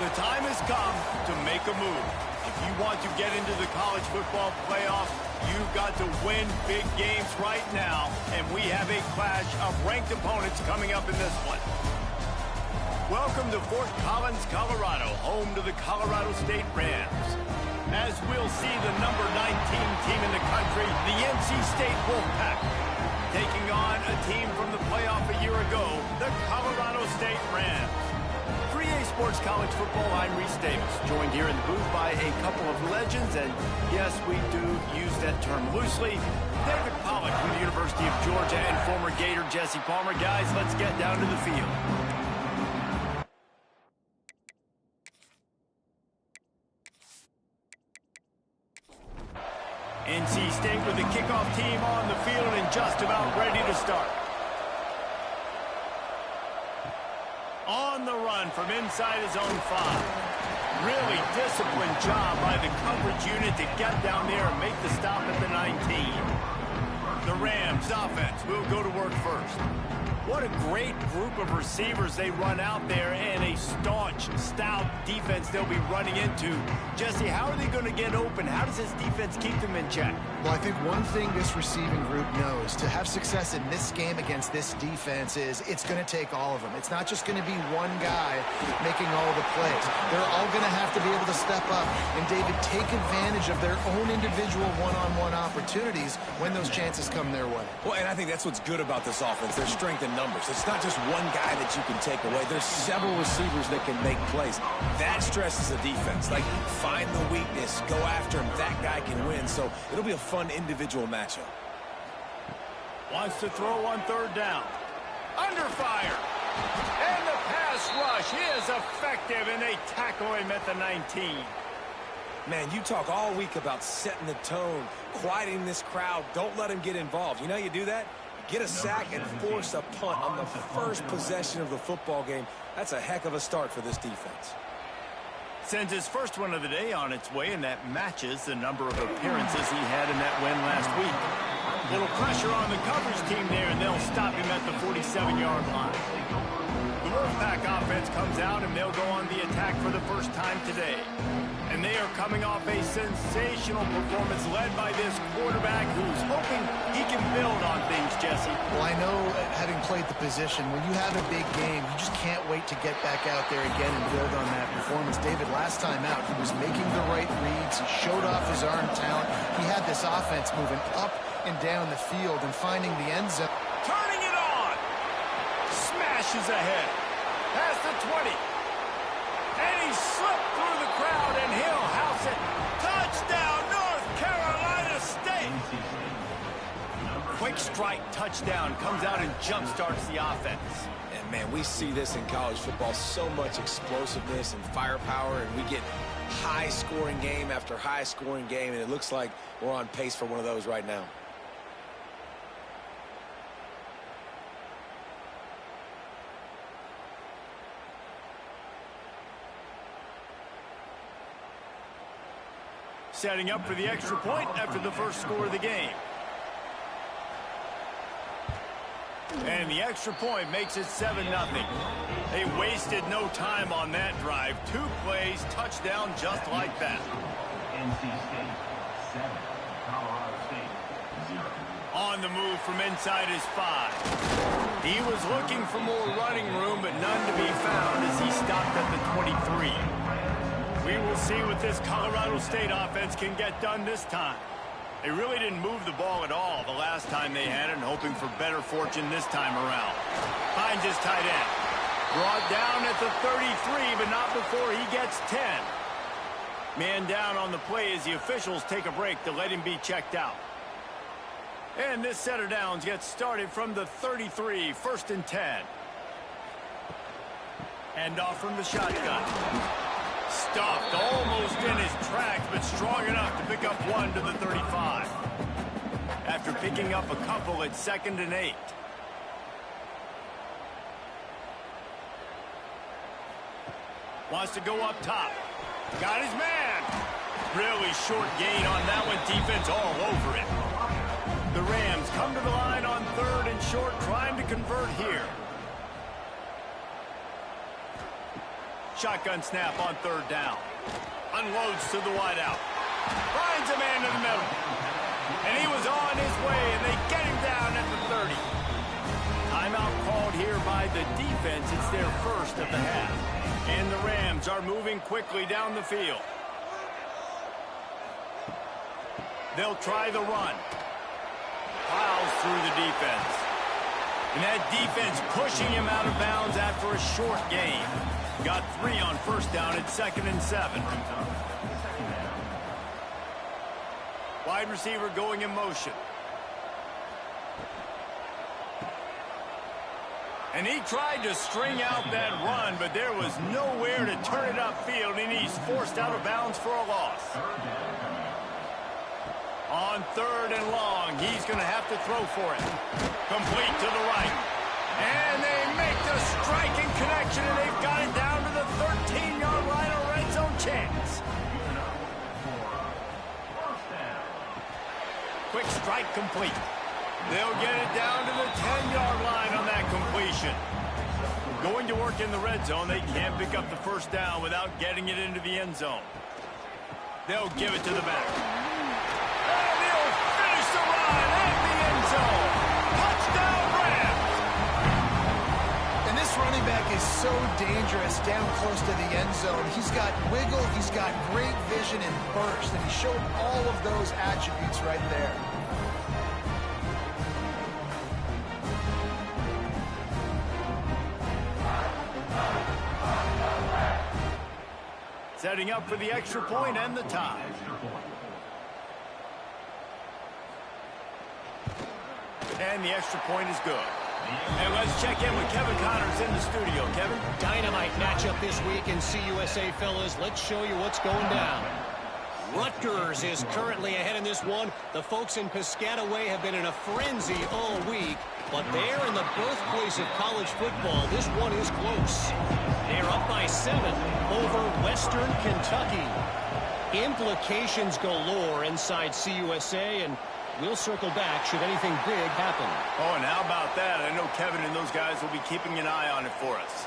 The time has come to make a move. If you want to get into the college football playoffs, you've got to win big games right now, and we have a clash of ranked opponents coming up in this one. Welcome to Fort Collins, Colorado, home to the Colorado State Rams. As we'll see the number 19 team in the country, the NC State Wolfpack, taking on a team from the playoff a year ago, the Colorado State Rams. 3A Sports College Football, I'm Reese Davis, joined here in the booth by a couple of legends, and yes, we do use that term loosely. David Pollack from the University of Georgia and former Gator Jesse Palmer. Guys, let's get down to the field. NC State with the kickoff team on the field and just about ready to start. On the run from inside his own 5. Really disciplined job by the coverage unit to get down there and make the stop at the 19. The Rams offense will go to work first. What a great group of receivers they run out there, and a staunch, stout defense they'll be running into. Jesse, how are they going to get open? How does this defense keep them in check? Well, I think one thing this receiving group knows to have success in this game against this defense is it's going to take all of them. It's not just going to be one guy making all the plays. They're all going to have to be able to step up and, David, take advantage of their own individual one-on-one opportunities when those chances come their way. Well, and I think that's what's good about this offense, their strength in numbers. It's not just one guy that you can take away. There's several receivers that can make plays. That stresses the defense. Like, find the weakness, go after him. That guy can win. So it'll be a fun individual matchup. Wants to throw on third down. Under fire. And the pass rush is effective, and they tackle him at the 19. Man, you talk all week about setting the tone, quieting this crowd. Don't let him get involved. You know how you do that? Get a sack and force a punt on the first possession of the football game. That's a heck of a start for this defense. Sends his first one of the day on its way, and that matches the number of appearances he had in that win last week. Little pressure on the coverage team there, and they'll stop him at the 47-yard line. The Wolfpack offense comes out, and they'll go on the attack for the first time today. And they are coming off a sensational performance led by this quarterback who's hoping he can build on things, Jesse. Well, I know, having played the position, when you have a big game, you just can't wait to get back out there again and build on that performance. David, last time out, he was making the right reads. He showed off his arm talent. He had this offense moving up and down the field and finding the end zone. Turning it on! Smashes ahead. Past the 20. And he slipped through the crowd, and he'll house it. Touchdown, North Carolina State! Quick strike touchdown comes out and jump-starts the offense. And, man, we see this in college football, so much explosiveness and firepower, and we get high-scoring game after high-scoring game, and it looks like we're on pace for one of those right now. Setting up for the extra point after the first score of the game. And the extra point makes it 7-0. They wasted no time on that drive. 2 plays, touchdown just like that. NC State 7, Colorado State 0. On the move from inside his 5. He was looking for more running room, but none to be found as he stopped at the 23. We will see what this Colorado State offense can get done this time. They really didn't move the ball at all the last time they had it, and hoping for better fortune this time around. Finds his tight end. Brought down at the 33, but not before he gets 10. Man down on the play as the officials take a break to let him be checked out. And this set of downs gets started from the 33, 1st and 10. Hand off from the shotgun. Stuffed almost in his tracks, but strong enough to pick up 1 to the 35. After picking up a couple at 2nd and 8. Wants to go up top. Got his man. Really short gain on that one. Defense all over it. The Rams come to the line on 3rd and short, trying to convert here. shotgun snap on third down. Unloads to the wideout. Finds a man in the middle. And he was on his way, and they get him down at the 30. Timeout called here by the defense. It's their first of the half. And the Rams are moving quickly down the field. They'll try the run. Plows through the defense. And that defense pushing him out of bounds after a short gain. Got 3 on first down at 2nd and 7. Wide receiver going in motion. And he tried to string out that run, but there was nowhere to turn it upfield, and he's forced out of bounds for a loss. On 3rd and long, he's going to have to throw for it. Complete to the right. And they make the striking connection, and they've got it down to the 13-yard line, a red zone chance. Quick strike complete. They'll get it down to the 10-yard line on that completion. Going to work in the red zone, they can't pick up the first down without getting it into the end zone. They'll give it to the back. And he'll finish the run at the end zone. Touchdown, Rams! And this running back is so dangerous down close to the end zone. He's got wiggle, he's got great vision and burst, and he showed all of those attributes right there. Setting up for the extra point and the tie. And the extra point is good. And let's check in with Kevin Connors in the studio. Kevin? Dynamite matchup this week in CUSA, fellas. Let's show you what's going down. Rutgers is currently ahead in this one. The folks in Piscataway have been in a frenzy all week, but they're in the birthplace of college football. This one is close. They're up by 7 over Western Kentucky. Implications galore inside CUSA, and we'll circle back should anything big happen. Oh, and how about that? I know Kevin and those guys will be keeping an eye on it for us.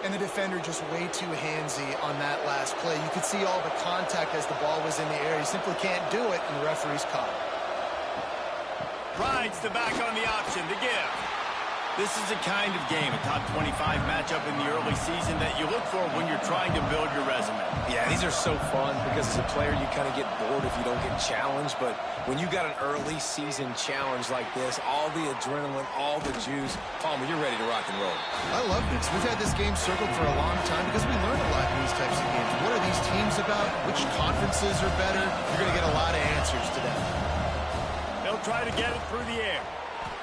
And the defender just way too handsy on that last play. You could see all the contact as the ball was in the air. He simply can't do it, and the referee's caught it. Rides the back on the option to give. This is the kind of game, a top 25 matchup in the early season that you look for when you're trying to build your resume. Yeah, these are so fun because as a player, you kind of get bored if you don't get challenged. But when you got an early season challenge like this, all the adrenaline, all the juice, Palmer, you're ready to rock and roll. I love this. We've had this game circled for a long time because we learn a lot in these types of games. What are these teams about? Which conferences are better? You're going to get a lot of answers today. They'll try to get it through the air.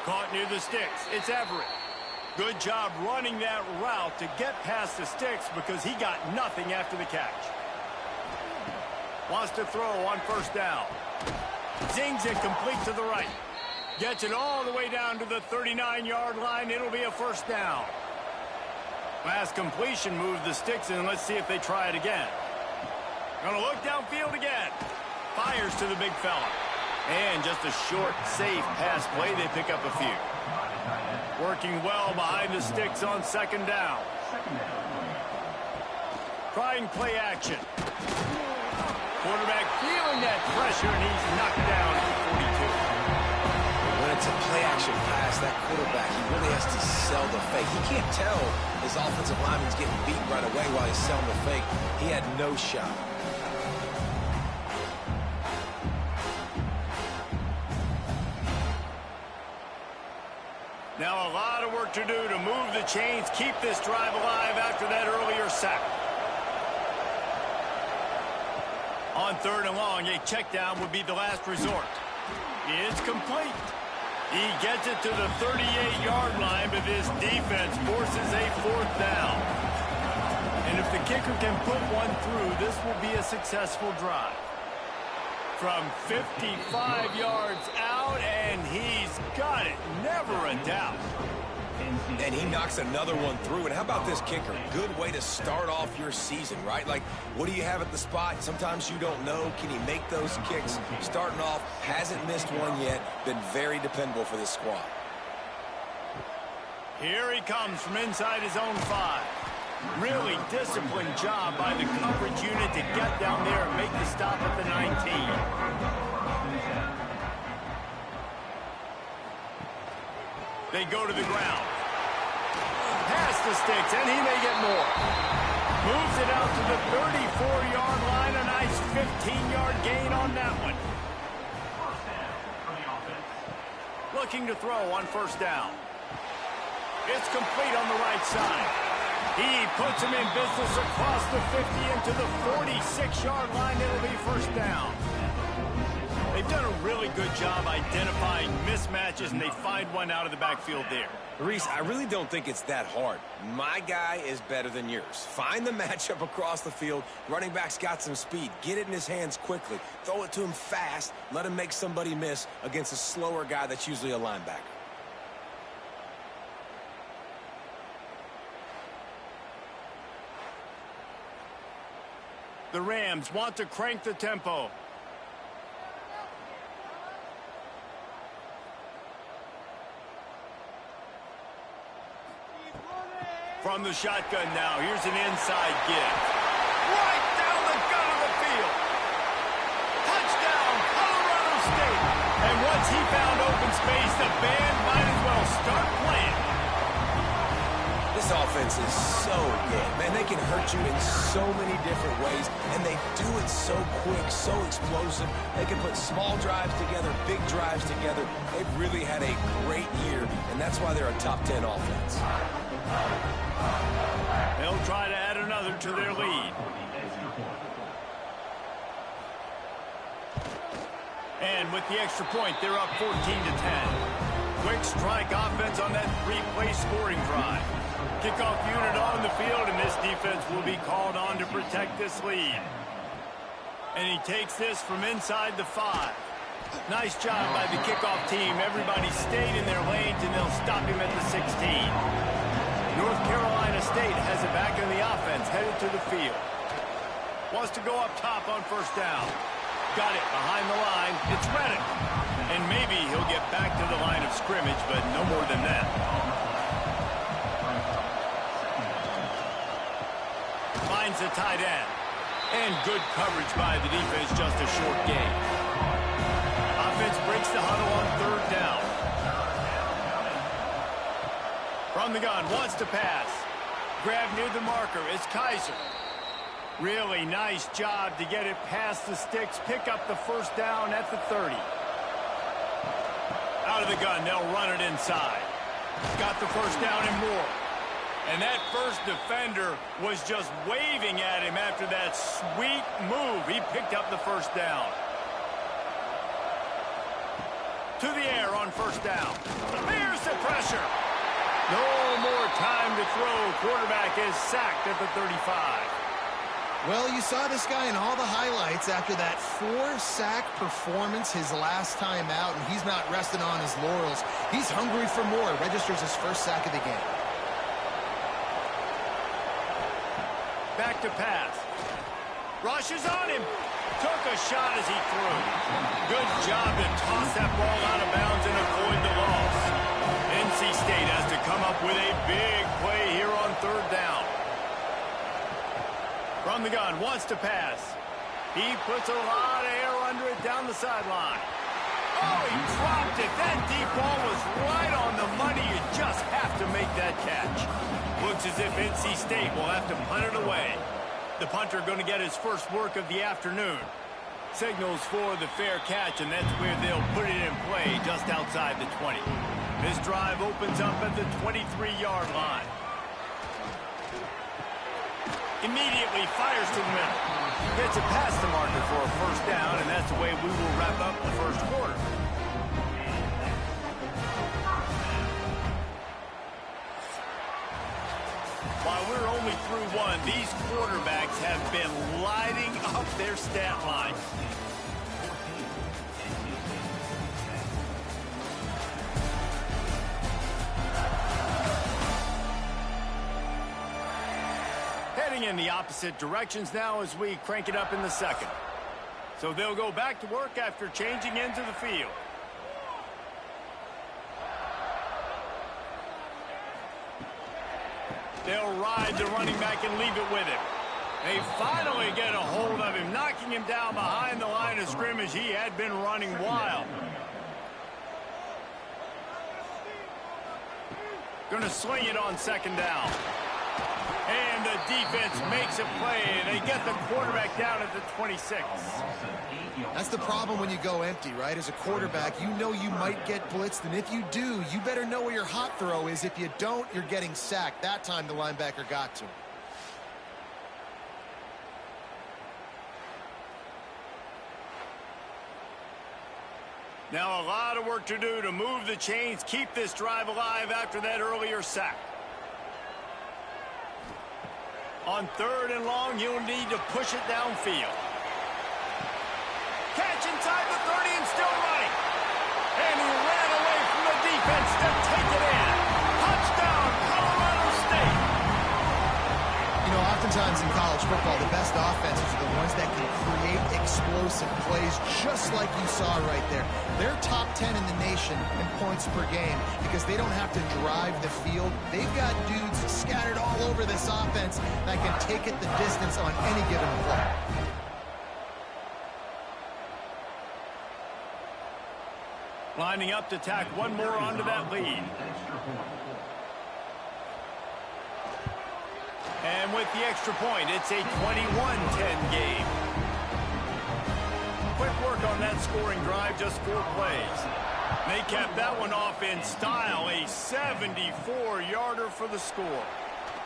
Caught near the sticks. It's Everett. Good job running that route to get past the sticks because he got nothing after the catch. Wants to throw on first down. Zings it complete to the right. Gets it all the way down to the 39-yard line. It'll be a first down. Last completion moved the sticks in. Let's see if they try it again. Gonna look downfield again. Fires to the big fella. And just a short, safe pass play. They pick up a few. Working well behind the sticks on second down. Trying play action. Quarterback feeling that pressure, and he's knocked down at the 42. When it's a play action pass, that quarterback, he really has to sell the fake. He can't tell his offensive lineman's getting beat right away while he's selling the fake. He had no shot. Now a lot of work to do to move the chains, keep this drive alive after that earlier sack. On third and long, a check down would be the last resort. It's complete. He gets it to the 38-yard line, but this defense forces a fourth down. And if the kicker can put one through, this will be a successful drive. From 55 yards out, and he's got it. Never a doubt. And he knocks another one through. And how about this kicker? Good way to start off your season, right? Like, what do you have at the spot? Sometimes you don't know. Can he make those kicks? Starting off, hasn't missed one yet. Been very dependable for this squad. Here he comes from inside his own 5. Really disciplined job by the coverage unit to get down there and make the stop at the 19. They go to the ground. Past the sticks, and he may get more. Moves it out to the 34-yard line. A nice 15-yard gain on that one. Looking to throw on first down. It's complete on the right side. He puts him in business across the 50 into the 46-yard line. It'll be first down. They've done a really good job identifying mismatches, and they find one out of the backfield there. Reese, I really don't think it's that hard. My guy is better than yours. Find the matchup across the field. Running back's got some speed. Get it in his hands quickly. Throw it to him fast. Let him make somebody miss against a slower guy that's usually a linebacker. The Rams want to crank the tempo. From the shotgun now, here's an inside give. Right down the gut of the field. Touchdown, Colorado State. And once he found open space, the band might as well start playing. This offense is so good. Man, they can hurt you in so many different ways, and they do it so quick, so explosive. They can put small drives together, big drives together. They've really had a great year, and that's why they're a top 10 offense. They'll try to add another to their lead. And with the extra point, they're up 14 to 10. Quick strike offense on that 3-play scoring drive. Kickoff unit on the field, and this defense will be called on to protect this lead. And he takes this from inside the 5. Nice job by the kickoff team. Everybody stayed in their lanes, and they'll stop him at the 16. North Carolina State has it back in the offense, headed to the field. Wants to go up top on first down. Got it behind the line. It's Reddick. And maybe he'll get back to the line of scrimmage, but no more than that. Finds the tight end. And good coverage by the defense, just a short gain. Offense breaks the huddle on third down. From the gun, wants to pass. Grab near the marker, it's Kaiser. Really nice job to get it past the sticks, pick up the first down at the 30. Out of the gun, they'll run it inside. Got the first down and more. And that first defender was just waving at him after that sweet move. He picked up the first down. To the air on first down. Here's the pressure. No more time to throw. Quarterback is sacked at the 35. Well, you saw this guy in all the highlights after that 4-sack performance his last time out, and he's not resting on his laurels. He's hungry for more. Registers his first sack of the game. Back to pass. Rushes on him. Took a shot as he threw. Good job to toss that ball out of bounds and avoid the loss. NC State has to come up with a big play here on third down. From the gun, wants to pass. He puts a lot of air under it down the sideline. Oh, he dropped it. That deep ball was right on the money. You just have to make that catch. Looks as if NC State will have to punt it away. The punter going to get his first work of the afternoon. Signals for the fair catch, and that's where they'll put it in play just outside the 20. This drive opens up at the 23-yard line. Immediately fires to the middle. Gets it past the marker for a first down, and that's the way we will wrap up the first quarter. While we're only through one, these quarterbacks have been lighting up their stat line. Heading in the opposite directions now as we crank it up in the second. So they'll go back to work after changing into the field. They'll ride the running back and leave it with him. They finally get a hold of him, knocking him down behind the line of scrimmage. He had been running wild. Going to sling it on second down. And the defense makes a play. They get the quarterback down at the 26. That's the problem when you go empty, right? As a quarterback, you know you might get blitzed, and if you do, you better know where your hot throw is. If you don't, you're getting sacked. That time the linebacker got to him. Now a lot of work to do to move the chains, keep this drive alive after that earlier sack. On 3rd and long, you'll need to push it downfield. Catch inside the 30 and still running. And he ran away from the defense to take it in. Touchdown, Colorado State. You know, oftentimes in college football, the best offenses are the ones that can create explosive plays, just like you saw right there. They're top 10 in the nation in points per game because they don't have to drive the field. They've got dudes scattered all over this offense that can take it the distance on any given play. Lining up to tack one more onto that lead. And with the extra point, it's a 21-10 game. Quick work on that scoring drive, just 4 plays. They capped that one off in style, a 74-yarder for the score.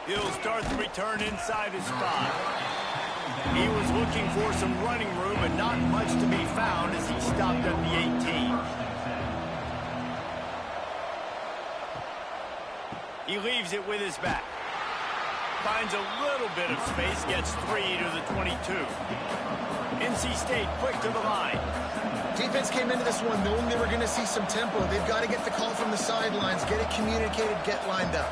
He'll start the return inside his 5. He was looking for some running room, but not much to be found as he stopped at the 18. He leaves it with his back. Finds a little bit of space, gets 3 to the 22. NC State quick to the line. Defense came into this one knowing they were going to see some tempo. They've got to get the call from the sidelines, get it communicated, get lined up.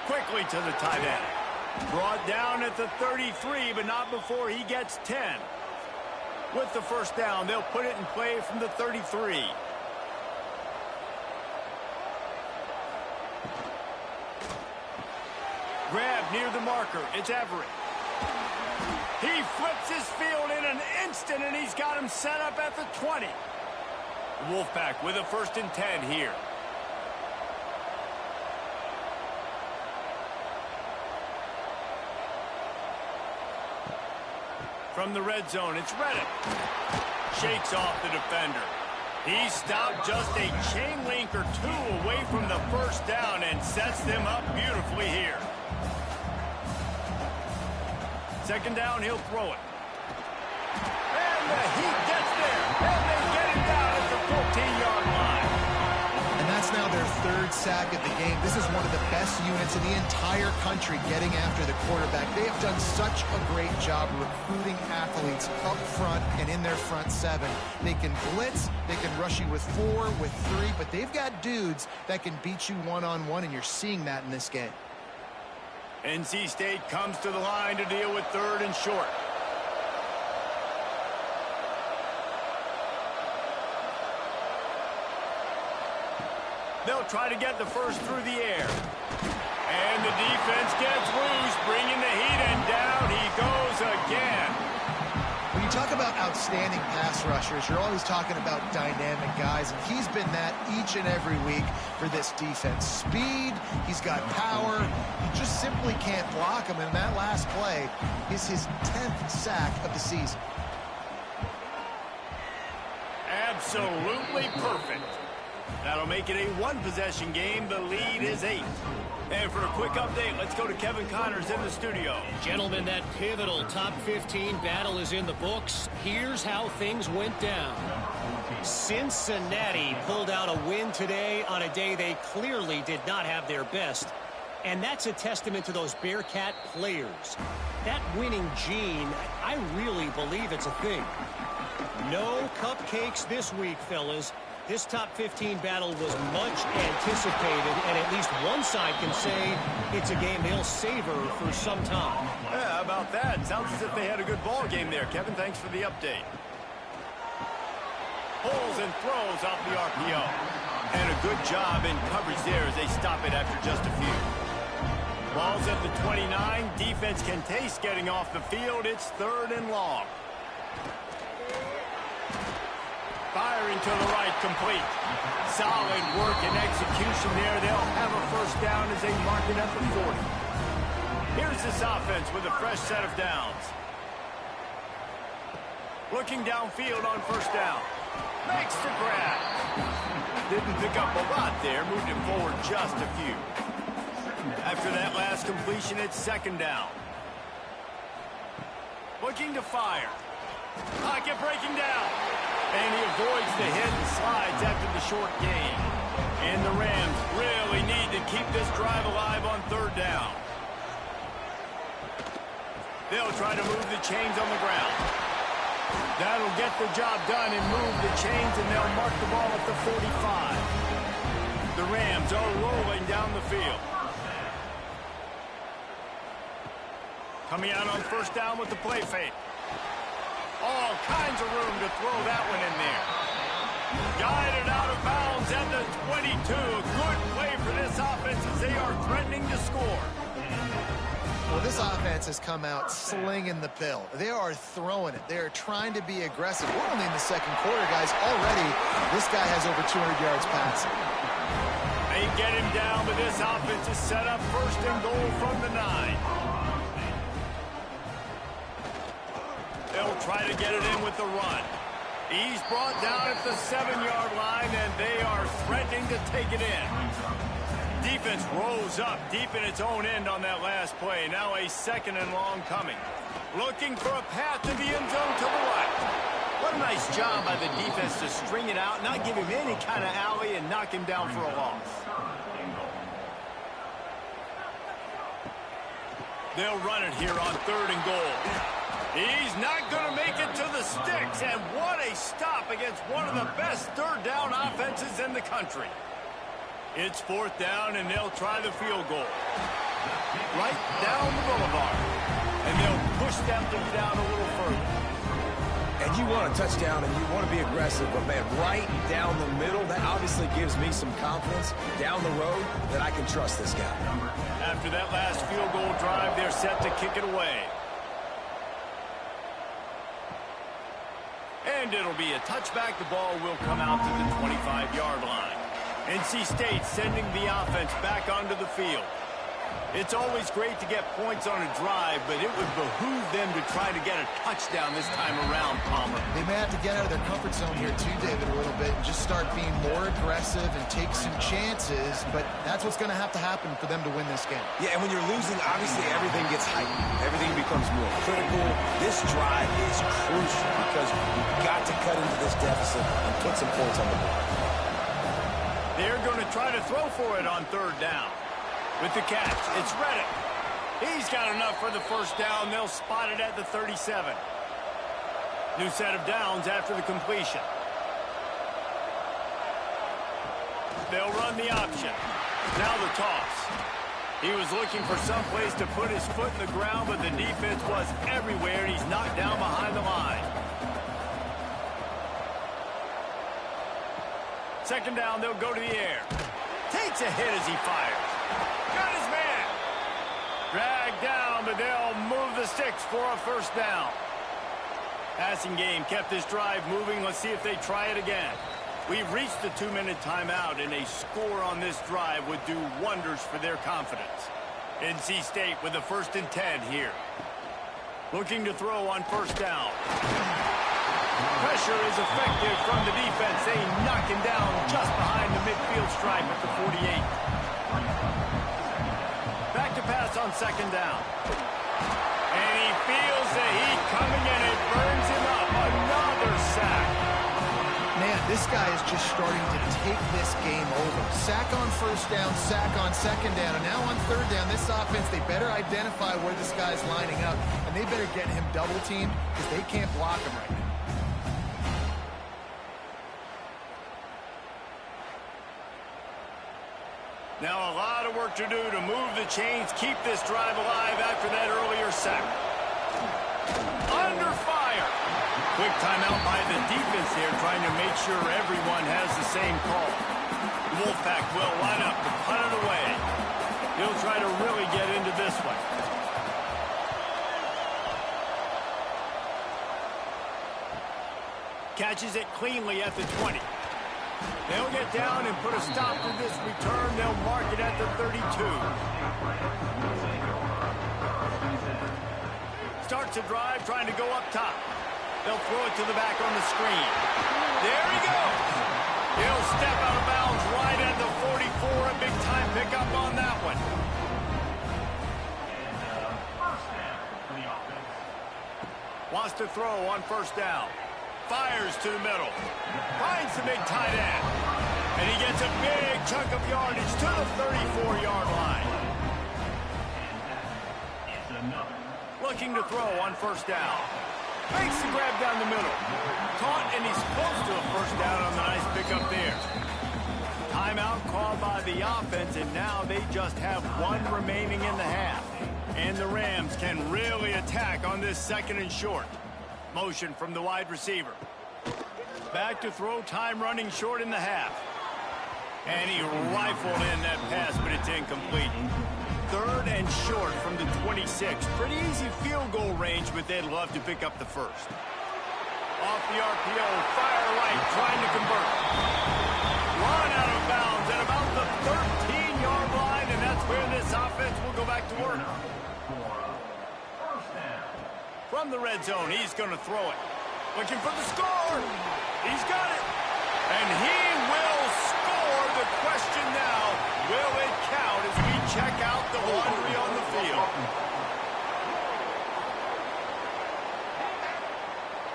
Quickly to the tight end. Brought down at the 33, but not before he gets 10. With the first down, they'll put it in play from the 33. Grab near the marker. It's Everett. He flips his field in an instant, and he's got him set up at the 20. Wolfpack with a 1st and 10 here. From the red zone, it's Reddick. Shakes off the defender. He stopped just a chain link or 2 away from the first down and sets them up beautifully here. Second down, he'll throw it. And the heat gets there. And they get him down at the 14-yard line. And that's now their 3rd sack of the game. This is one of the best units in the entire country getting after the quarterback. They have done such a great job recruiting athletes up front and in their front 7. They can blitz, they can rush you with 4, with 3, but they've got dudes that can beat you one-on-one, and you're seeing that in this game. NC State comes to the line to deal with 3rd and short. They'll try to get the first through the air. And the defense gets loose, bringing the heat, and down he goes again. When you talk about outstanding pass rushers, you're always talking about dynamic guys, and he's been that each and every week for this defense. Speed, he's got power, you just simply can't block him, and that last play is his 10th sack of the season. Absolutely perfect. That'll make it a 1-possession game. The lead is 8. And for a quick update, let's go to Kevin Connors in the studio. Gentlemen, that pivotal top 15 battle is in the books. Here's how things went down. Cincinnati pulled out a win today on a day they clearly did not have their best. And that's a testament to those Bearcat players. That winning gene, I really believe it's a thing. No cupcakes this week, fellas. This top 15 battle was much anticipated, and at least one side can say it's a game they'll savor for some time. Yeah, how about that? Sounds as if they had a good ball game there. Kevin, thanks for the update. Pulls and throws off the RPO. And a good job in coverage there as they stop it after just a few. Ball's at the 29. Defense can taste getting off the field. It's 3rd and long. Firing to the right, complete. Solid work and execution there. They'll have a first down as they mark it at the 40. Here's this offense with a fresh set of downs. Looking downfield on first down. Makes the grab. Didn't pick up a lot there. Moved it forward just a few. After that last completion, it's 2nd down. Looking to fire. Pocket breaking down. And he avoids the hit and slides after the short gain. And the Rams really need to keep this drive alive on 3rd down. They'll try to move the chains on the ground. That'll get the job done and move the chains, and they'll mark the ball at the 45. The Rams are rolling down the field. Coming out on first down with the play fake. All kinds of room to throw that one in there. Guided out of bounds at the 22. A good play for this offense as they are threatening to score. Well, this offense has come out slinging the pill. They are throwing it. They are trying to be aggressive. We're only in the 2nd quarter, guys. Already, this guy has over 200 yards passing. They get him down, but this offense is set up 1st and goal from the 9. They'll try to get it in with the run. He's brought down at the 7-yard line, and they are threatening to take it in. Defense rose up deep in its own end on that last play. Now a 2nd and long coming. Looking for a path to the end zone to the right. What a nice job by the defense to string it out, not give him any kind of alley, and knock him down for a loss. They'll run it here on 3rd and goal. He's not going to make it to the sticks, and what a stop against one of the best 3rd down offenses in the country. It's 4th down, and they'll try the field goal. Right down the boulevard. And they'll push that thing down a little further. And you want a touchdown, and you want to be aggressive, but, man, right down the middle, that obviously gives me some confidence down the road that I can trust this guy. After that last field goal drive, they're set to kick it away. And it'll be a touchback. The ball will come out to the 25-yard line. NC State sending the offense back onto the field. It's always great to get points on a drive, but it would behoove them to try to get a touchdown this time around, Palmer. They may have to get out of their comfort zone here too, David, a little bit, and just start being more aggressive and take some chances, but that's what's going to have to happen for them to win this game. Yeah, and when you're losing, obviously everything gets heightened. Everything becomes more critical. This drive is crucial because you've got to cut into this deficit and put some points on the board. They're going to try to throw for it on 3rd down. With the catch, it's Reddick. He's got enough for the first down. They'll spot it at the 37. New set of downs after the completion. They'll run the option. Now the toss. He was looking for some place to put his foot in the ground, but the defense was everywhere, and he's knocked down behind the line. 2nd down, they'll go to the air. Takes a hit as he fires. Got his man. Dragged down, but they'll move the sticks for a first down. Passing game kept this drive moving. Let's see if they try it again. We've reached the 2-minute timeout, and a score on this drive would do wonders for their confidence. NC State with the 1st and 10 here. Looking to throw on first down. Pressure is effective from the defense. They knock him down just behind the midfield stripe at the 48. Back to pass on 2nd down. And he feels the heat coming, and it burns him up. Another sack. Man, this guy is just starting to take this game over. Sack on first down, sack on 2nd down, and now on 3rd down, this offense, they better identify where this guy's lining up, and they better get him double-teamed because they can't block him right now. Now a lot of work to do to move the chains, keep this drive alive after that earlier sack. Under fire. Quick timeout by the defense here, trying to make sure everyone has the same call. The Wolfpack will line up to punt it away. He'll try to really get into this one. Catches it cleanly at the 20. They'll get down and put a stop to this return. They'll mark it at the 32. Starts a drive trying to go up top. They'll throw it to the back on the screen. There he goes. He'll step out of bounds right at the 44. A big time pickup on that one. Wants to throw on first down. Fires to the middle. Finds the big tight end. And he gets a big chunk of yardage to the 34-yard line. Looking to throw on first down. Makes the grab down the middle. Caught, and he's close to a first down on the nice pickup there. Timeout called by the offense, and now they just have one remaining in the half. And the Rams can really attack on this 2nd and short. Motion from the wide receiver. Back to throw, time running short in the half. And he rifled in that pass, but it's incomplete. 3rd and short from the 26. Pretty easy field goal range, but they'd love to pick up the first. Off the RPO, fire right, trying to convert. Run out of bounds at about the 13-yard line, and that's where this offense will go back to work. From the red zone, he's going to throw it. Looking for the score. He's got it. And he will score. The question now, will it count as we check out the laundry on the field?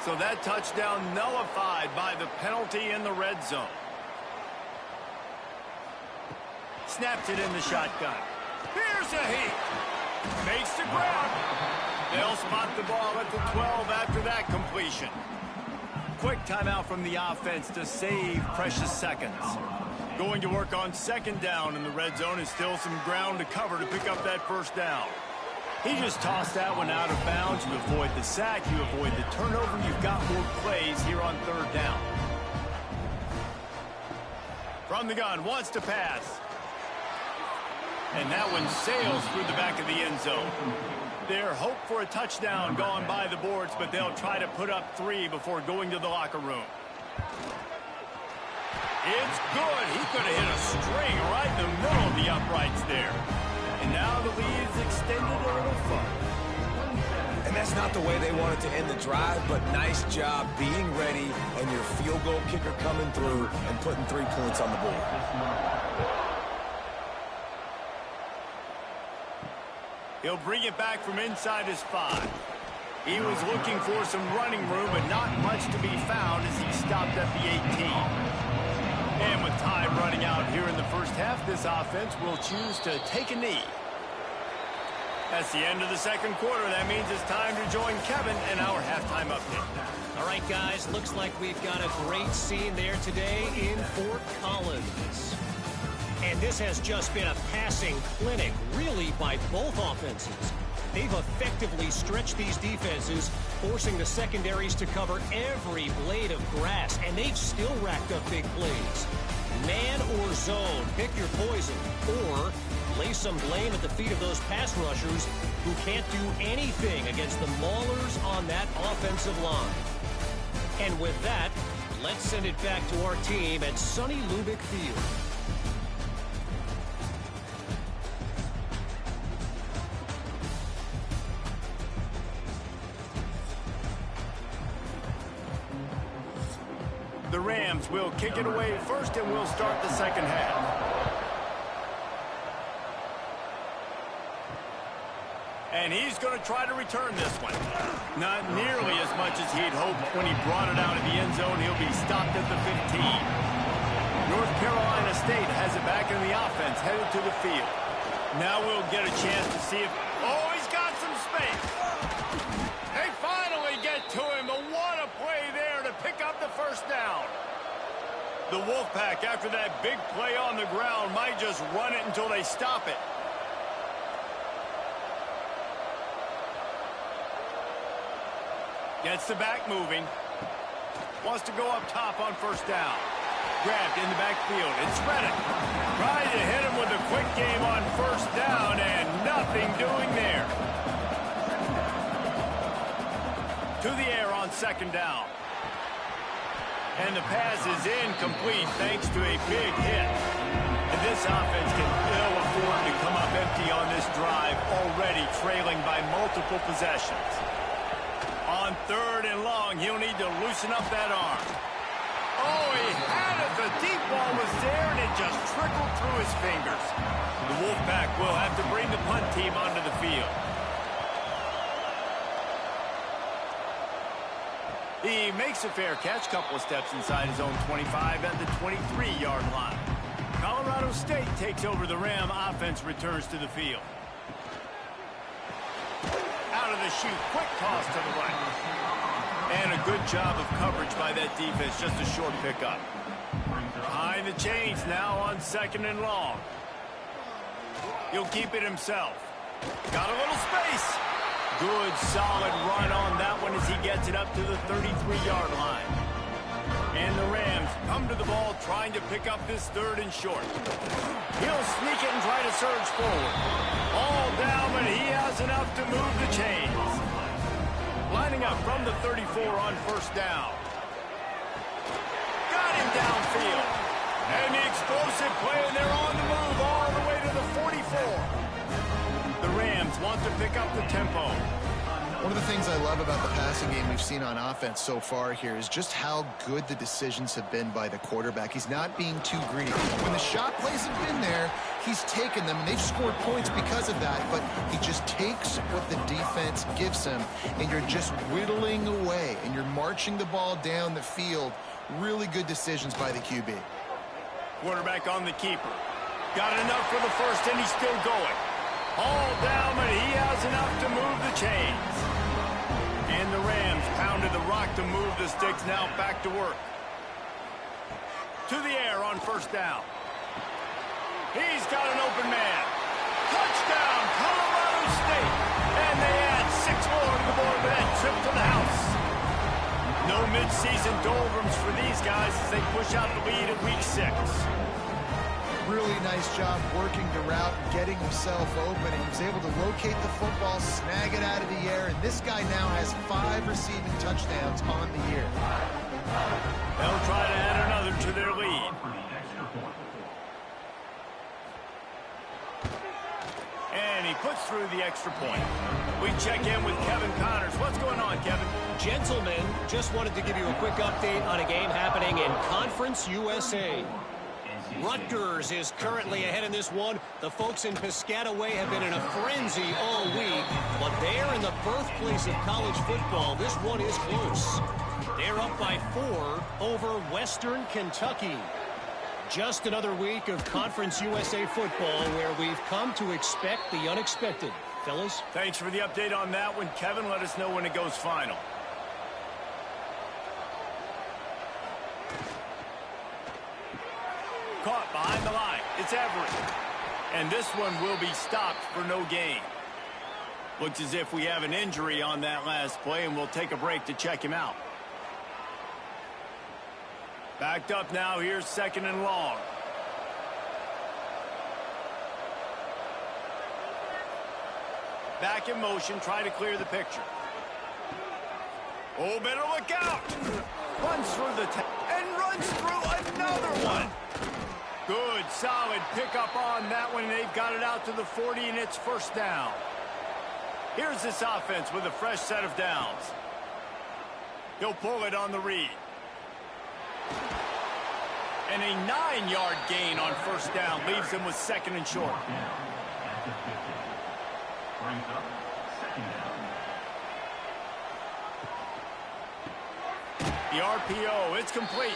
So that touchdown nullified by the penalty in the red zone. Snaps it in the shotgun. Here's a heat. Makes the grab. They'll spot the ball at the 12 after that completion. Quick timeout from the offense to save precious seconds. Going to work on 2nd down in the red zone, and still some ground to cover to pick up that first down. He just tossed that one out of bounds. You avoid the sack, you avoid the turnover. You've got more plays here on 3rd down. From the gun, wants to pass. And that one sails through the back of the end zone. Their hope for a touchdown gone by the boards, but they'll try to put up 3 before going to the locker room. It's good. He could have hit a string right in the middle of the uprights there. And now the lead is extended a little further. And that's not the way they wanted to end the drive, but nice job being ready and your field goal kicker coming through and putting 3 points on the board. He'll bring it back from inside his 5. He was looking for some running room, but not much to be found as he stopped at the 18. And with time running out here in the first half, this offense will choose to take a knee. That's the end of the 2nd quarter. That means it's time to join Kevin in our halftime update. All right, guys, looks like we've got a great scene there today in Fort Collins. And this has just been a passing clinic, really, by both offenses. They've effectively stretched these defenses, forcing the secondaries to cover every blade of grass, and they've still racked up big plays. Man or zone, pick your poison, or lay some blame at the feet of those pass rushers who can't do anything against the maulers on that offensive line. And with that, let's send it back to our team at sunny Lubick Field. The Rams will kick it away first, and we'll start the 2nd half. And he's going to try to return this one. Not nearly as much as he'd hoped when he brought it out of the end zone. He'll be stopped at the 15. North Carolina State has it back in the offense, headed to the field. Now we'll get a chance to see if... Oh, he's got some space. They finally get to him, but what a play there to pick up the first down. The Wolfpack, after that big play on the ground, might just run it until they stop it. Gets the back moving. Wants to go up top on first down. Grabbed in the backfield. It's Reddick. Trying to hit him with a quick game on first down, and nothing doing there. To the air on second down. And the pass is incomplete thanks to a big hit. And this offense can ill afford to come up empty on this drive, already trailing by multiple possessions. On third and long, he'll need to loosen up that arm. Oh, he had it. The deep ball was there, and it just trickled through his fingers. The Wolfpack will have to bring the punt team onto the field. He makes a fair catch, couple of steps inside his own 25 at the 23-yard line. Colorado State takes over the rim. Offense returns to the field. Out of the chute, quick toss to the right. And a good job of coverage by that defense, just a short pickup. Behind the chains now on second and long. He'll keep it himself. Got a little space. Good, solid run on that one as he gets it up to the 33-yard line. And the Rams come to the ball trying to pick up this third and short. He'll sneak it and try to surge forward. All down, but he has enough to move the chains. Lining up from the 34 on first down. Got him downfield. And the explosive play, and they're on the move all the way to the 44. The Rams want to pick up the tempo. One of the things I love about the passing game we've seen on offense so far here is just how good the decisions have been by the quarterback. He's not being too greedy. When the shot plays have been there, he's taken them, and they've scored points because of that, but he just takes what the defense gives him, and you're just whittling away, and you're marching the ball down the field. Really good decisions by the QB. Quarterback on the keeper. Got enough for the first, and he's still going. All down, but he has enough to move the chains. And the Rams pounded the rock to move the sticks, now back to work. To the air on first down. He's got an open man. Touchdown, Colorado State. And they add 6 more to the board with that trip to the house. No midseason doldrums for these guys as they push out the lead at week 6. Really nice job working the route, getting himself open, and he was able to locate the football, snag it out of the air, and this guy now has 5 receiving touchdowns on the year. They'll try to add another to their lead. And he puts through the extra point. We check in with Kevin Connors. What's going on, Kevin? Gentlemen, just wanted to give you a quick update on a game happening in Conference USA. Rutgers is currently ahead in this one. The folks in Piscataway have been in a frenzy all week, but they're in the birthplace of college football. This one is close. They're up by 4 over Western Kentucky. Just another week of Conference USA football where we've come to expect the unexpected. Fellas? Thanks for the update on that one, Kevin. Let us know when it goes final. Caught behind the line. It's Everett. And this one will be stopped for no gain. Looks as if we have an injury on that last play, and we'll take a break to check him out. Backed up now. Here's second and long. Back in motion. Try to clear the picture. Oh, better look out. Runs through the and runs through another one. Good, solid pickup on that one. They've got it out to the 40, and it's first down. Here's this offense with a fresh set of downs. He'll pull it on the read. And a 9-yard gain on first down leaves him with second and short. The RPO, it's complete.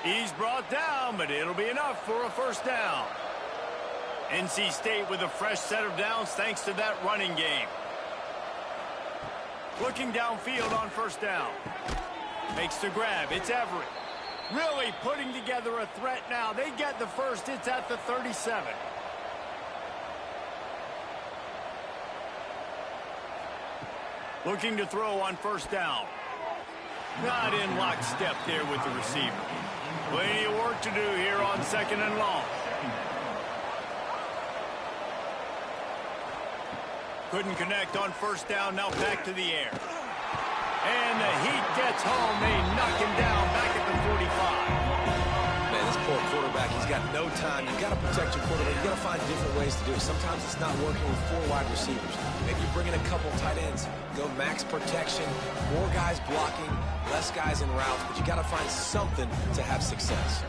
He's brought down, but it'll be enough for a first down. NC State with a fresh set of downs thanks to that running game. Looking downfield on first down. Makes the grab. It's Everett. Really putting together a threat now. They get the first. It's at the 37. Looking to throw on first down. Not in lockstep there with the receiver. Plenty of work to do here on second and long. Couldn't connect on first down. Now back to the air. And the heat gets home. They knock him down back at the 45. Man, this poor quarterback, he's got no time. You've got to protect your quarterback. You've got to find different ways to do it. Sometimes it's not working with 4 wide receivers. Maybe you bring in a couple tight ends. Go max protection. More guys blocking, less guys in routes. But you got to find something to have success.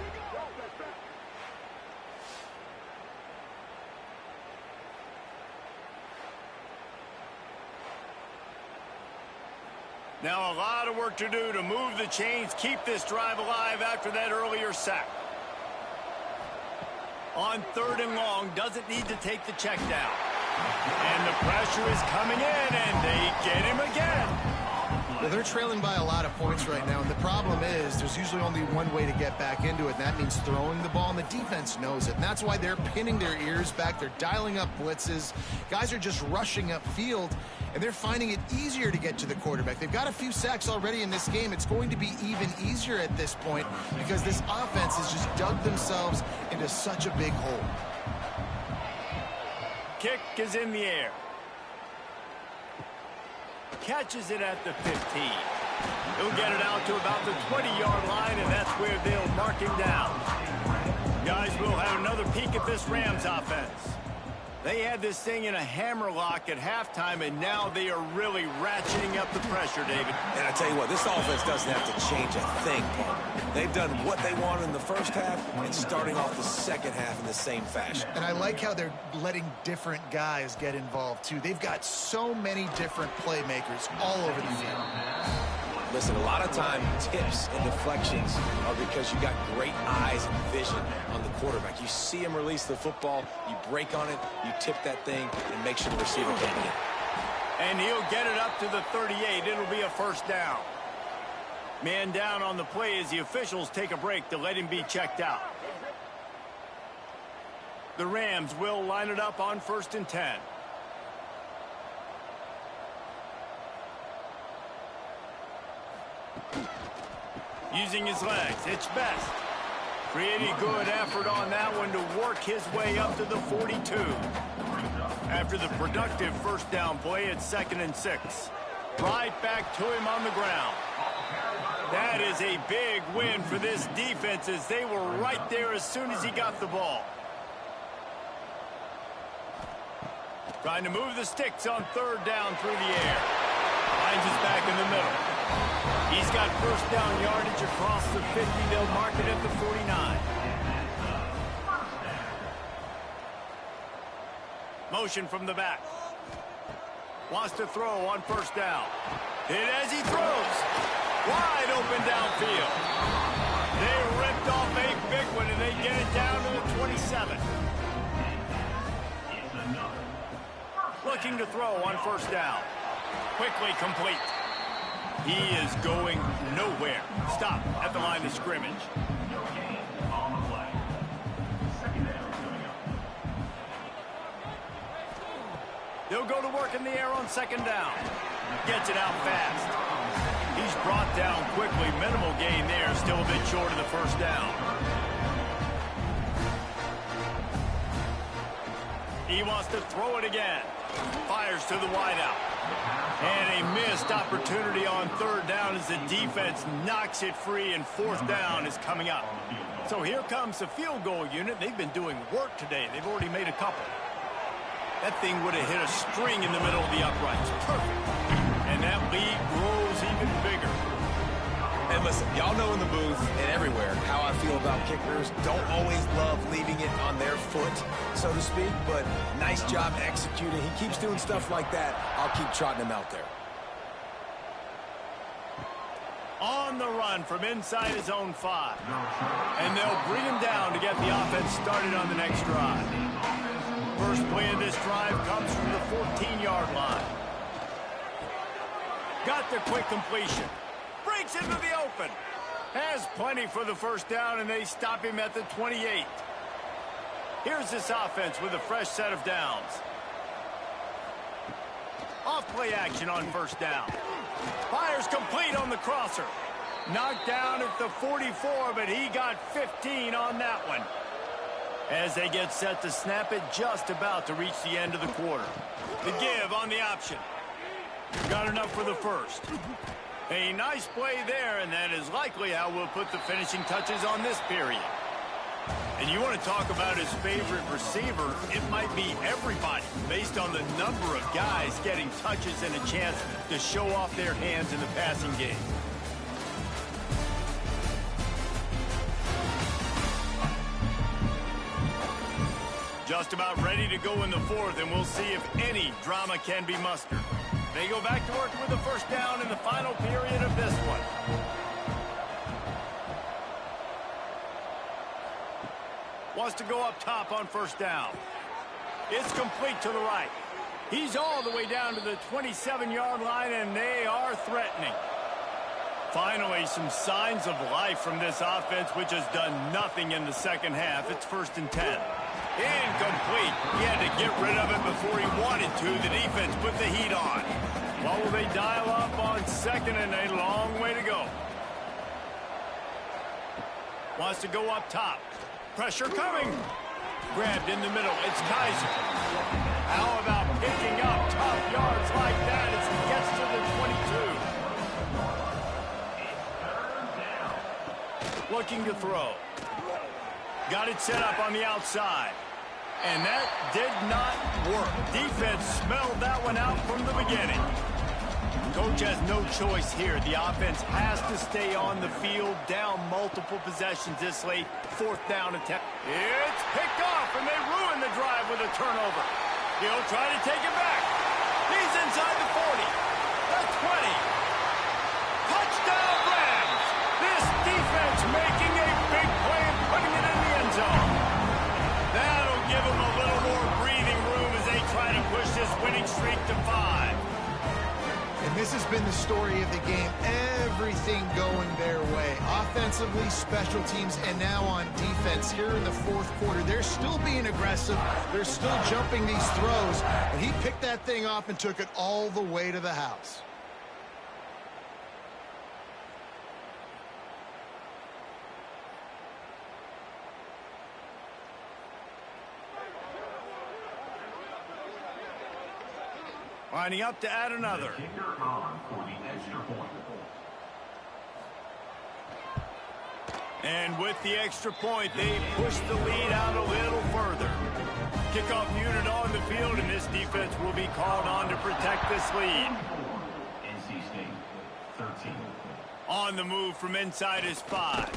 Now a lot of work to do to move the chains, keep this drive alive after that earlier sack. On third and long, doesn't need to take the check down. And the pressure is coming in, and they get him again. Well, they're trailing by a lot of points right now, and the problem is there's usually only one way to get back into it, and that means throwing the ball, and the defense knows it. And that's why they're pinning their ears back. They're dialing up blitzes. Guys are just rushing upfield, and they're finding it easier to get to the quarterback. They've got a few sacks already in this game. It's going to be even easier at this point because this offense has just dug themselves into such a big hole. Kick is in the air. Catches it at the 15. He'll get it out to about the 20-yard line, and that's where they'll mark him down. Guys, we'll have another peek at this Rams offense. They had this thing in a hammerlock at halftime, and now they are really ratcheting up the pressure, David. And I tell you what, this offense doesn't have to change a thing, Paul. They've done what they wanted in the first half and starting off the second half in the same fashion. And I like how they're letting different guys get involved, too. They've got so many different playmakers all over the field. Listen, a lot of time, tips and deflections are because you got great eyes and vision on the quarterback. You see him release the football, you break on it, you tip that thing, and make sure the receiver can get it. And he'll get it up to the 38. It'll be a first down. Man down on the play as the officials take a break to let him be checked out. The Rams will line it up on 1st and 10. Using his legs, it's best. Pretty good effort on that one to work his way up to the 42. After the productive first down play, it's 2nd and 6. Right back to him on the ground. That is a big win for this defense as they were right there as soon as he got the ball. Trying to move the sticks on 3rd down through the air. Finds his back in the middle. He's got first down yardage across the 50. They'll mark it at the 49. Motion from the back. Wants to throw on first down. Hit as he throws. Wide open downfield. They ripped off a big one, and they get it down to the 27. Looking to throw on first down. Quickly complete. He is going nowhere. Stop at the line of scrimmage. They'll go to work in the air on 2nd down. Gets it out fast. He's brought down quickly. Minimal gain there. Still a bit short of the first down. He wants to throw it again. Fires to the wideout. And a missed opportunity on 3rd down as the defense knocks it free, and 4th down is coming up. So here comes the field goal unit. They've been doing work today. They've already made a couple. That thing would have hit a string in the middle of the uprights. Perfect. And that lead grows even bigger. And listen, y'all know in the booth and everywhere how I feel about kickers. Don't always love leaving it on their foot, so to speak, but nice job executing. He keeps doing stuff like that. I'll keep trotting him out there. On the run from inside his own 5. And they'll bring him down to get the offense started on the next drive. First play of this drive comes from the 14-yard line. Got the quick completion. Breaks into the open. Has plenty for the first down, and they stop him at the 28. Here's this offense with a fresh set of downs. Off-play action on first down. Fires complete on the crosser. Knocked down at the 44, but he got 15 on that one. As they get set to snap it, just about to reach the end of the quarter. The give on the option. Got enough for the first. A nice play there, and that is likely how we'll put the finishing touches on this period. And you want to talk about his favorite receiver, it might be everybody, based on the number of guys getting touches and a chance to show off their hands in the passing game. Just about ready to go in the fourth, and we'll see if any drama can be mustered. They go back to work with the first down in the final period of this one. Wants to go up top on first down. It's complete to the right. He's all the way down to the 27-yard line, and they are threatening. Finally, some signs of life from this offense, which has done nothing in the second half. It's 1st and 10. Incomplete. He had to get rid of it before he wanted to. The defense put the heat on. What will they dial up on second, and a long way to go. Wants to go up top. Pressure coming. Grabbed in the middle. It's Kaiser. How about picking up tough yards like that as he gets to the 22? Looking to throw. Got it set up on the outside. And that did not work. Defense smelled that one out from the beginning. Coach has no choice here. The offense has to stay on the field, down multiple possessions this late. 4th down attempt. It's picked off, and they ruin the drive with a turnover. He'll try to take it back. He's inside the 40. The 20. Touchdown Rams. This defense making a big play and putting it in the end zone. That'll give them a little more breathing room as they try to push this winning streak to 5. And this has been the story of the game. Everything going their way. Offensively, special teams, and now on defense here in the 4th quarter. They're still being aggressive. They're still jumping these throws. And he picked that thing off and took it all the way to the house. Lining up to add another. Kicker on for the extra point. And with the extra point, they push the lead out a little further. Kickoff unit on the field, and this defense will be called on to protect this lead. NC State, 13. On the move from inside is 5.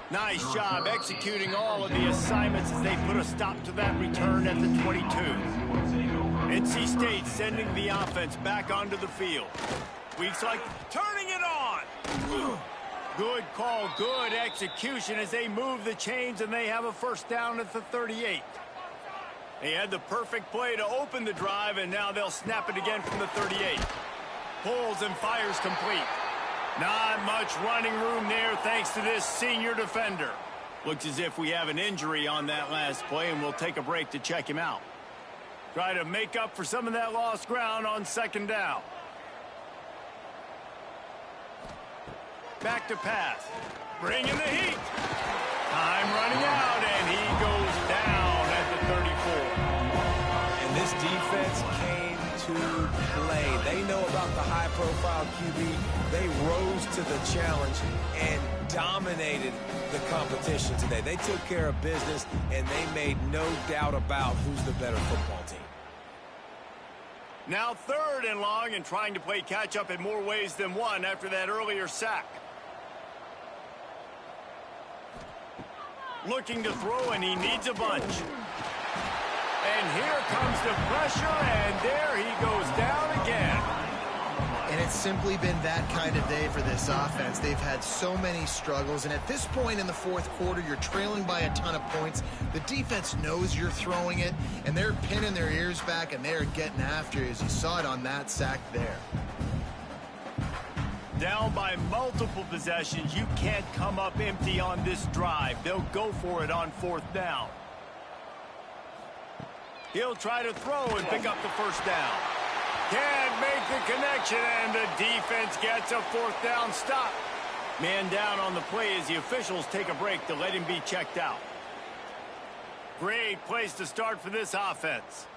Nice job executing all of the assignments as they put a stop to that return at the 22. NC State sending the offense back onto the field. Weeks like turning it on. Good call, good execution as they move the chains, and they have a first down at the 38. They had the perfect play to open the drive, and now they'll snap it again from the 38. Pulls and fires complete. Not much running room there thanks to this senior defender. Looks as if we have an injury on that last play, and we'll take a break to check him out. Try to make up for some of that lost ground on second down. Back to pass. Bringing the heat. Time running out, and he goes down at the 34. And this defense came to play. They know about the high-profile QB. They rose to the challenge and dominated the competition today. They took care of business, and they made no doubt about who's the better football team. Now 3rd and long, and trying to play catch-up in more ways than one after that earlier sack. Looking to throw, and he needs a bunch. And here comes the pressure, and there he goes down again. And it's simply been that kind of day for this offense. They've had so many struggles, and at this point in the 4th quarter, you're trailing by a ton of points. The defense knows you're throwing it, and they're pinning their ears back, and they're getting after you, as you saw it on that sack there. Down by multiple possessions, you can't come up empty on this drive. They'll go for it on 4th down. He'll try to throw and pick up the first down. Can't make the connection, and the defense gets a 4th down stop. Man down on the play as the officials take a break to let him be checked out. Great place to start for this offense.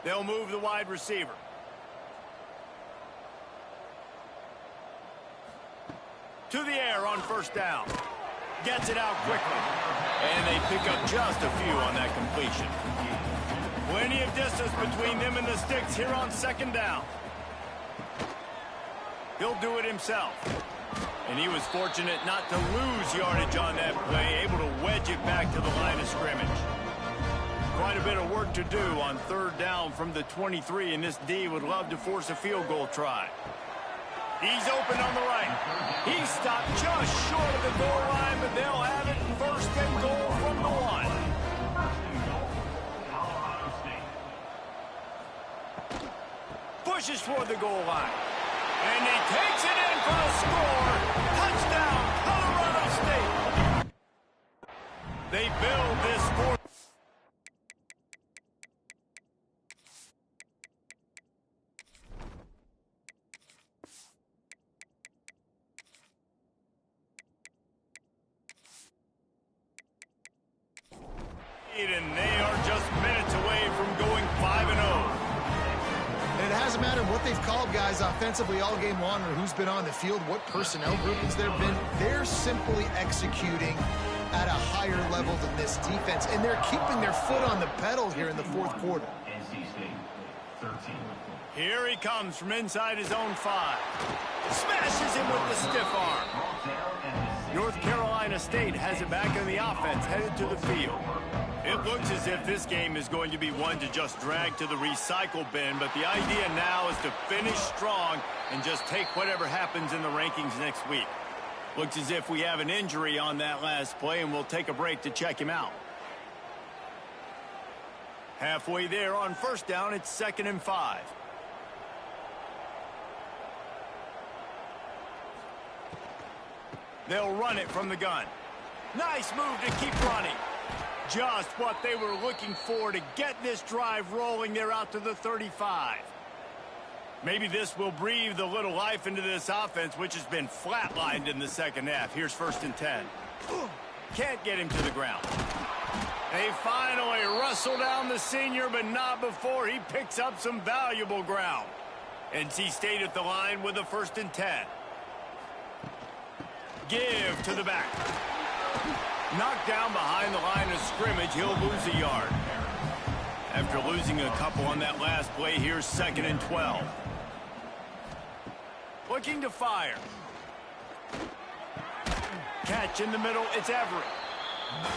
They'll move the wide receiver. To the air on 1st down. Gets it out quickly. And they pick up just a few on that completion. Plenty of distance between them and the sticks here on 2nd down. He'll do it himself. And he was fortunate not to lose yardage on that play, able to wedge it back to the line of scrimmage. Quite a bit of work to do on 3rd down from the 23, and this D would love to force a field goal try. He's open on the right. He stopped just short of the goal line, but they'll have it 1st and goal from the 1. Pushes toward the goal line. And he takes it in for the score. Touchdown, Colorado State. They build this sport. And they are just minutes away from going 5-0. And it hasn't mattered what they've called guys offensively all game long or who's been on the field, what personnel groupings there have been. They're simply executing at a higher level than this defense, and they're keeping their foot on the pedal here in the 4th quarter. NC State, 13. Here he comes from inside his own 5. Smashes him with the stiff arm. North Carolina State has it back in the offense, headed to the field. It looks as if this game is going to be one to just drag to the recycle bin, but the idea now is to finish strong and just take whatever happens in the rankings next week. Looks as if we have an injury on that last play, and we'll take a break to check him out. Halfway there on 1st down, it's 2nd and 5. They'll run it from the gun. Nice move to keep running. Just what they were looking for to get this drive rolling. They're out to the 35. Maybe this will breathe a little life into this offense, which has been flatlined in the 2nd half. Here's 1st and 10. Can't get him to the ground. They finally wrestle down the senior, but not before he picks up some valuable ground. NC State at the line with a 1st and 10. Give to the back. Knocked down behind the line of scrimmage, he'll lose a yard. After losing a couple on that last play, here's 2nd and 12. Looking to fire. Catch in the middle, it's Everett.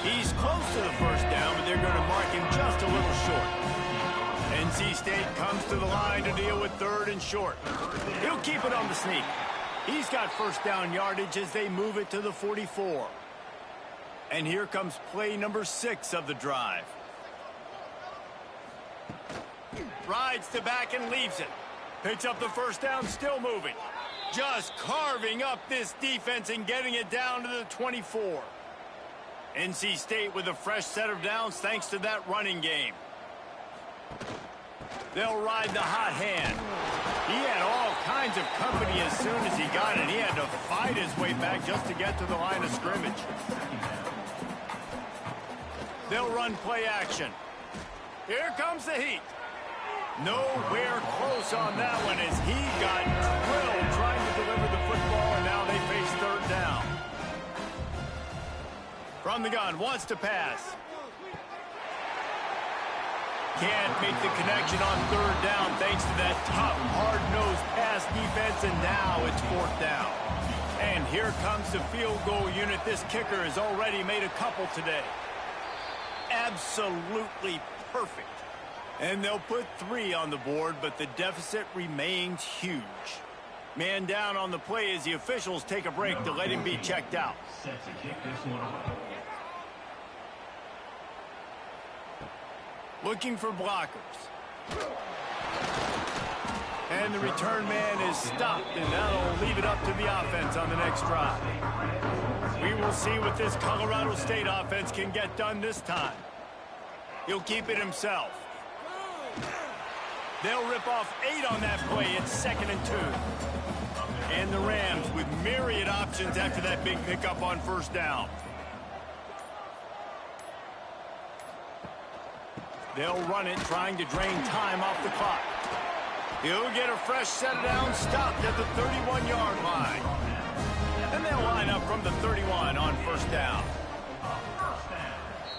He's close to the 1st down, but they're going to mark him just a little short. NC State comes to the line to deal with 3rd and short. He'll keep it on the sneak. He's got 1st down yardage as they move it to the 44. And here comes play number 6 of the drive. Rides to back and leaves it. Picks up the 1st down, still moving. Just carving up this defense and getting it down to the 24. NC State with a fresh set of downs thanks to that running game. They'll ride the hot hand. He had all kinds of company as soon as he got it. He had to fight his way back just to get to the line of scrimmage. They'll run play action. Here comes the heat. Nowhere close on that one as he got drilled trying to deliver the football, and now they face 3rd down. From the gun, wants to pass. Can't make the connection on 3rd down thanks to that tough, hard-nosed pass defense, and now it's 4th down. And here comes the field goal unit. This kicker has already made a couple today. Absolutely perfect. And they'll put 3 on the board, but the deficit remains huge. Man down on the play as the officials take a break to let him be checked out. Set to kick this one away. Looking for blockers. And the return man is stopped, and that'll leave it up to the offense on the next drive. We will see what this Colorado State offense can get done this time. He'll keep it himself. They'll rip off 8 on that play. It's 2nd and 2. And the Rams with myriad options after that big pickup on first down. They'll run it, trying to drain time off the clock. He'll get a fresh set of downs stopped at the 31-yard line. And they'll line up from the 31 on first down.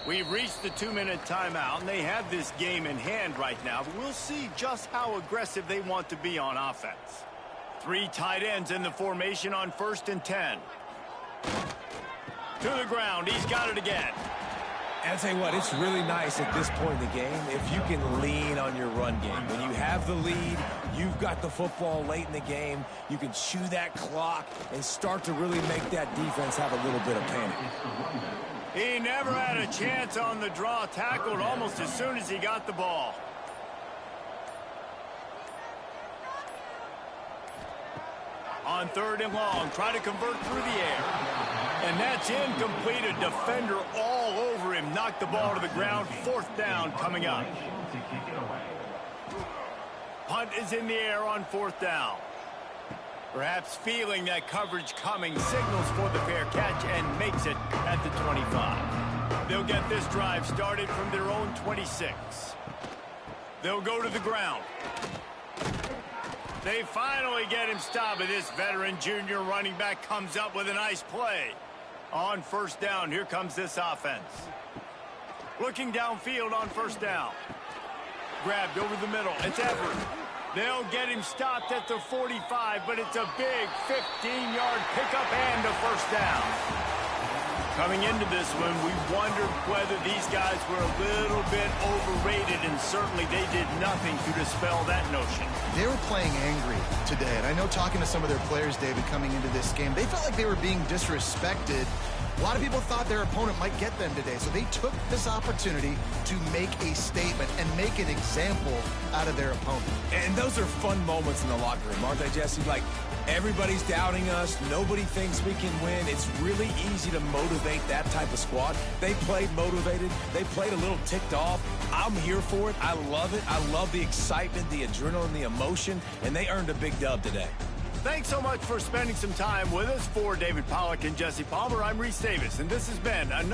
We've reached the 2-minute timeout, and they have this game in hand right now. But we'll see just how aggressive they want to be on offense. 3 tight ends in the formation on 1st and 10. To the ground. He's got it again. And I'll tell you what, it's really nice at this point in the game if you can lean on your run game. When you have the lead, you've got the football late in the game, you can chew that clock and start to really make that defense have a little bit of panic. He never had a chance on the draw, tackled almost as soon as he got the ball. On 3rd and long, try to convert through the air. And that's incomplete. A defender all over him. Knocked the ball to the ground. 4th down coming up. Punt is in the air on 4th down. Perhaps feeling that coverage coming, signals for the fair catch and makes it at the 25. They'll get this drive started from their own 26. They'll go to the ground. They finally get him stopped, and this veteran junior running back comes up with a nice play. On first down, here comes this offense. Looking downfield on first down. Grabbed over the middle. It's Everett. They'll get him stopped at the 45, but it's a big 15-yard pickup and a first down. Coming into this one, we wondered whether these guys were a little bit overrated, and certainly they did nothing to dispel that notion. They were playing angry today, and I know talking to some of their players, David, coming into this game, they felt like they were being disrespected. A lot of people thought their opponent might get them today, so they took this opportunity to make a statement and make an example out of their opponent. And those are fun moments in the locker room, aren't they, Jesse? Like, everybody's doubting us. Nobody thinks we can win. It's really easy to motivate that type of squad. They played motivated. They played a little ticked off. I'm here for it. I love it. I love the excitement, the adrenaline, the emotion, and they earned a big dub today. Thanks so much for spending some time with us. For David Pollack and Jesse Palmer, I'm Reese Davis, and this has been another